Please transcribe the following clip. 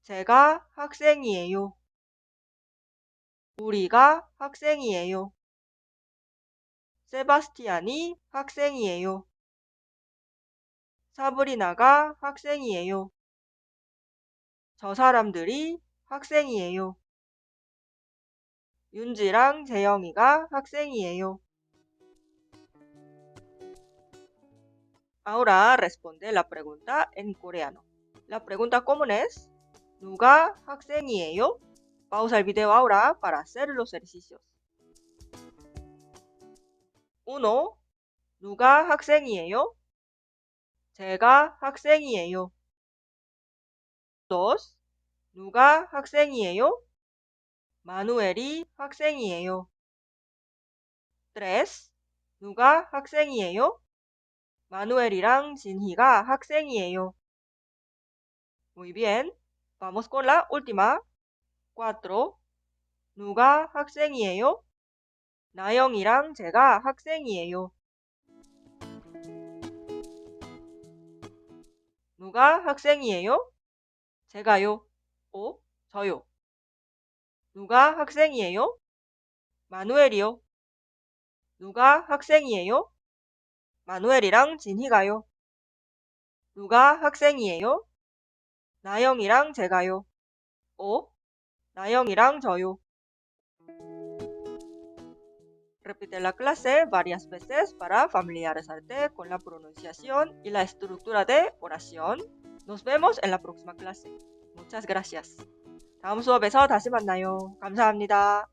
제가 학생이에요. 우리가 학생이에요. 세바스티안이 학생이에요. 사브리나가 학생이에요. 저 사람들이 학생이에요. 윤지랑 재영이가 학생이에요. Ahora responde la pregunta en coreano. La pregunta común es 누가 학생이에요? Pausa el video ahora para hacer los ejercicios. 1. 누가 학생이에요? 제가 학생이에요. 2. 누가 학생이에요? 마누엘이 학생이에요. 3. 누가 학생이에요? 마누엘이랑 진희가 학생이에요. Muy bien. Vamos con la última. 4. 누가 학생이에요? 나영이랑 제가 학생이에요. 누가 학생이에요? 제가요. 저요. 누가 학생이에요? 마누엘이요. 누가 학생이에요? 마누엘이랑 진희가요. 누가 학생이에요? 나영이랑 제가요. 나영이랑 저요. Repite la clase varias veces para familiarizarte con la pronunciación y la estructura de oración. Nos vemos en la próxima clase. Muchas gracias. 다음 수업에서 다시 만나요. 감사합니다.